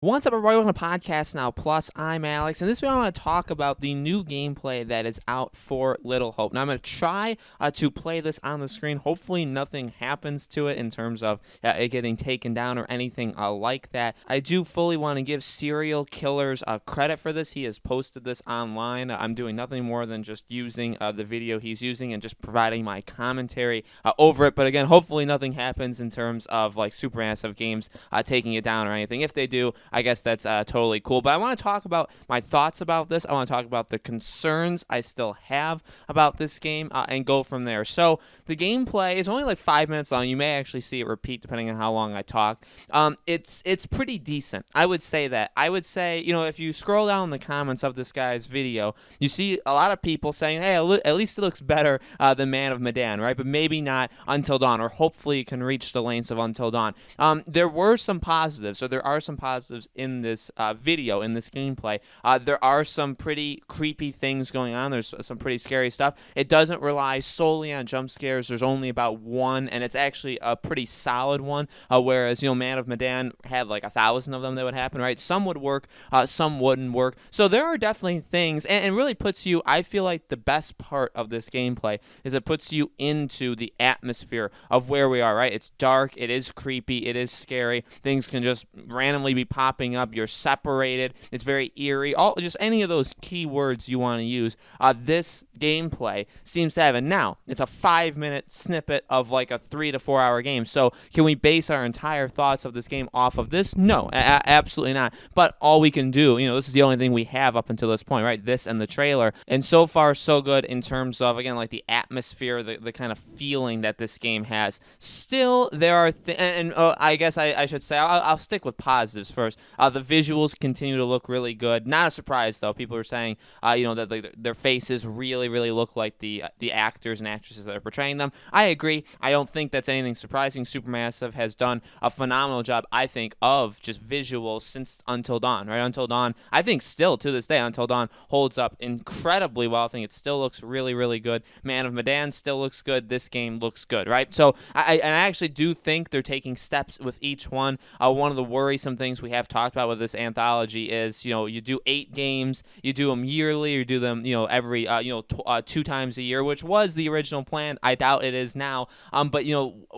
What's up, everybody? Welcome to Podcast Now Plus. I'm Alex, and this week I want to talk about the new gameplay that is out for Little Hope. Now, I'm going to try to play this on the screen. Hopefully, nothing happens to it in terms of it getting taken down or anything like that. I do fully want to give Serial Killers credit for this. He has posted this online. I'm doing nothing more than just using the video he's using and just providing my commentary over it. But again, hopefully, nothing happens in terms of like Supermassive Games taking it down or anything. If they do, I guess that's totally cool. But I want to talk about my thoughts about this. I want to talk about the concerns I still have about this game and go from there. So the gameplay is only like 5 minutes long. You may actually see it repeat depending on how long I talk. It's pretty decent. I would say that. I would say, if you scroll down the comments of this guy's video, you see a lot of people saying, hey, at least it looks better than Man of Medan, right? But maybe not Until Dawn, or hopefully it can reach the lengths of Until Dawn. There were some positives, so there are some positives in this video, in this gameplay. There are some pretty creepy things going on. There's some pretty scary stuff. It doesn't rely solely on jump scares. There's only about one, and it's actually a pretty solid one, whereas, Man of Medan had like 1,000 of them that would happen, right? Some would work, some wouldn't work. So there are definitely things, and it really puts you, I feel like the best part of this gameplay is it puts you into the atmosphere of where we are, right? It's dark, it is creepy, it is scary. Things can just randomly be popping up. You're separated. It's very eerie. Just any of those key words you want to use. This gameplay seems to have it. Now, it's a 5-minute snippet of like a 3 to 4 hour game. So can we base our entire thoughts of this game off of this? No, absolutely not. But all we can do, this is the only thing we have up until this point, right? This and the trailer. And so far, so good in terms of, again, like the atmosphere, the kind of feeling that this game has. Still, there are I guess I should say, I'll stick with positives first. The visuals continue to look really good. Not a surprise, though. People are saying, that their faces really look like the actors and actresses that are portraying them. I agree. I don't think that's anything surprising. Supermassive has done a phenomenal job, I think, of just visuals since Until Dawn, right? Until Dawn, I think still to this day, Until Dawn holds up incredibly well. I think it still looks really good. Man of Medan still looks good. This game looks good, right? So I actually do think they're taking steps with each one. One of the worrisome things we have talked about with this anthology is, you do 8 games, you do them yearly, you do them, every, 2 times a year, which was the original plan. I doubt it is now. But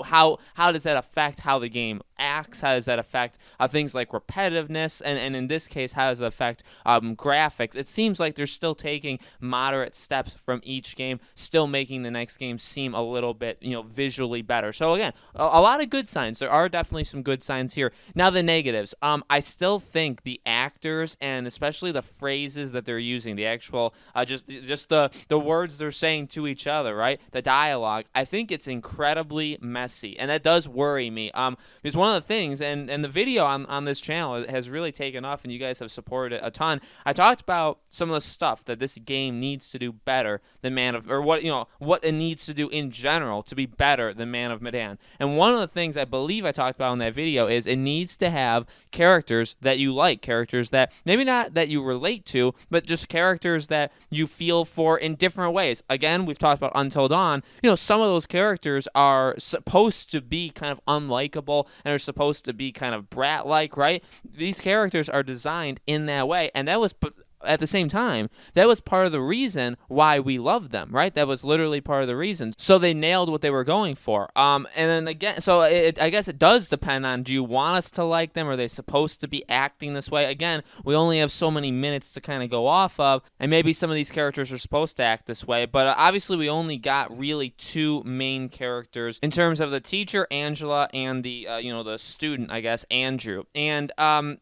how does that affect how the game acts? How does that affect things like repetitiveness? And in this case, how does it affect graphics? It seems like they're still taking moderate steps from each game, still making the next game seem a little bit, visually better. So again, a lot of good signs. There are definitely some good signs here. Now the negatives. I still think the actors, and especially the phrases that they're using, the actual just the words they're saying to each other, right? The dialogue, I think it's incredibly messy, and that does worry me. Because one of the things, and the video on this channel has really taken off, and you guys have supported it a ton. I talked about some of the stuff that this game needs to do better than what it needs to do in general to be better than Man of Medan. And one of the things I believe I talked about in that video is it needs to have characters that you like, characters that maybe not that you relate to, but just characters that you feel for in different ways. Again, we've talked about Until Dawn. Some of those characters are supposed to be kind of unlikable and are supposed to be kind of brat-like, right? These characters are designed in that way, and that was at the same time, that was part of the reason why we loved them, right? That was literally part of the reason. So they nailed what they were going for. And then again, so I guess it does depend on, do you want us to like them? Are they supposed to be acting this way? Again, we only have so many minutes to kind of go off of, and maybe some of these characters are supposed to act this way, but obviously we only got really 2 main characters in terms of the teacher, Angela, and the, the student, I guess, Andrew. And,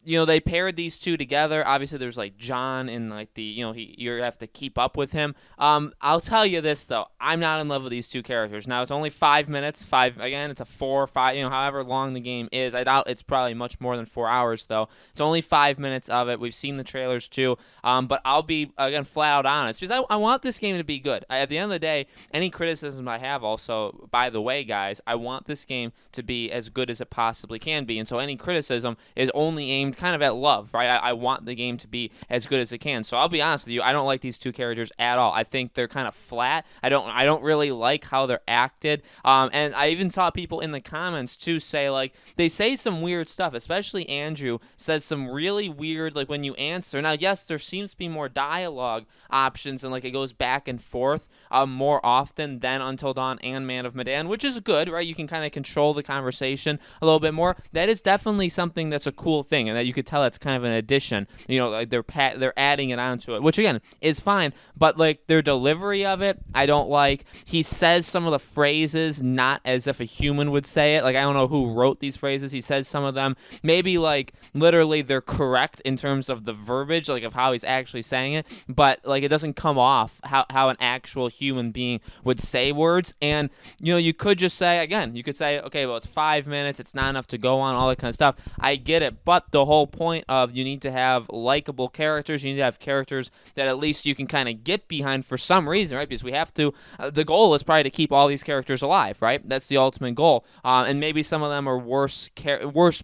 they paired these 2 together. Obviously there's like John, and like you have to keep up with him. I'll tell you this though, I'm not in love with these 2 characters. Now it's only 5 minutes. It's a 4 or 5, however long the game is. I doubt it's probably much more than 4 hours though. It's only 5 minutes of it. We've seen the trailers too. But I'll be again flat out honest, because I want this game to be good. At the end of the day, any criticism I have also, by the way, guys, I want this game to be as good as it possibly can be. And so any criticism is only aimed kind of at love, right? I want the game to be as good as it it can. So I'll be honest with you, I don't like these two characters at all. I think they're kind of flat. I don't really like how they're acted. And I even saw people in the comments too say, like, they say some weird stuff, especially Andrew says some really weird, like, when you answer. Now, yes, there seems to be more dialogue options and, like, it goes back and forth more often than Until Dawn and Man of Medan, which is good, right? You can kind of control the conversation a little bit more. That is definitely something that's a cool thing, and that you could tell that's kind of an addition. You know, like they're adding it onto it, which again is fine. But like their delivery of it, I don't like. He says some of the phrases not as if a human would say it. Like, I don't know who wrote these phrases. He says some of them maybe like literally they're correct in terms of the verbiage, like of how he's actually saying it, but like it doesn't come off how an actual human being would say words. And you know, you could just say, again, you could say, okay, well, it's 5 minutes, it's not enough to go on, all that kind of stuff. I get it, but the whole point of you need to have likable characters, you need to have characters that at least you can kind of get behind for some reason, right? Because we have to, the goal is probably to keep all these characters alive, right? That's the ultimate goal. And maybe some of them are worse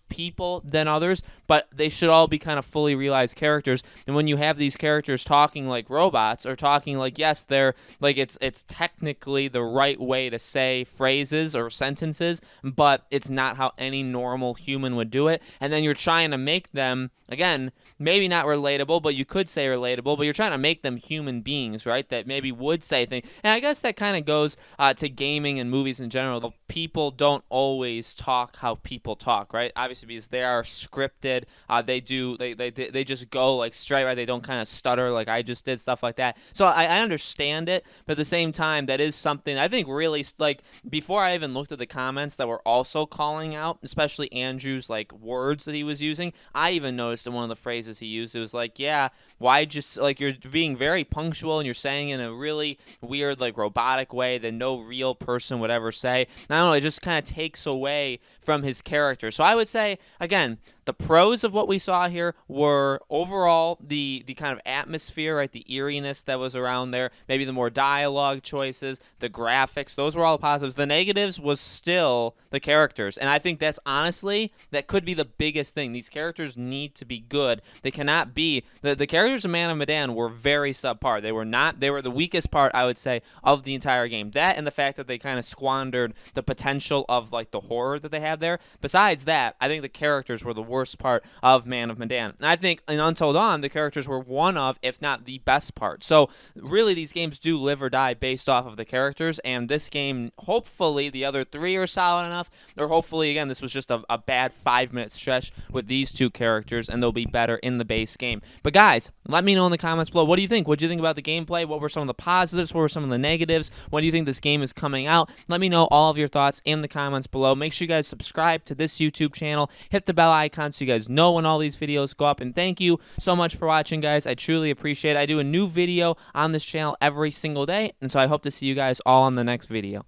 people than others, but they should all be kind of fully realized characters. And when you have these characters talking like robots, or talking like, yes, they're like, it's technically the right way to say phrases or sentences, but it's not how any normal human would do it. And then you're trying to make them, again, maybe not relatable, but you could say relatable, but you're trying to make them human beings, right? That maybe would say things. And I guess that kind of goes to gaming and movies in general. People don't always talk how people talk, right? Obviously, because they are scripted. They just go like straight, right? They don't kind of stutter like I just did, stuff like that. So I understand it, but at the same time, that is something I think really, like, before I even looked at the comments that were also calling out, especially Andrew's like words that he was using, I even noticed in one of the phrases he used, it was like, yeah, why just, like, you're being very punctual and you're saying in a really weird, like, robotic way that no real person would ever say. And I don't know, it just kind of takes away from his character. So I would say, again, the pros of what we saw here were overall the kind of atmosphere, right? The eeriness that was around there, maybe the more dialogue choices, the graphics, those were all positives. The negatives was still the characters. And I think that's honestly, that could be the biggest thing. These characters need to be good. They cannot be, the characters of Man of Medan were very subpar. They were the weakest part, I would say, of the entire game. That and the fact that they kind of squandered the potential of like the horror that they had there. Besides that, I think the characters were the worst part of Man of Medan. And I think in Until Dawn, the characters were one of, if not the best part. So really, these games do live or die based off of the characters, and this game, hopefully, the other three are solid enough, or hopefully, again, this was just a bad 5-minute stretch with these two characters, and they'll be better in the base game. But guys, let me know in the comments below, what do you think? What do you think about the gameplay? What were some of the positives? What were some of the negatives? When do you think this game is coming out? Let me know all of your thoughts in the comments below. Make sure you guys subscribe to this YouTube channel. Hit the bell icon so you guys know when all these videos go up. And thank you so much for watching, guys. I truly appreciate it. I do a new video on this channel every single day, and so I hope to see you guys all in the next video.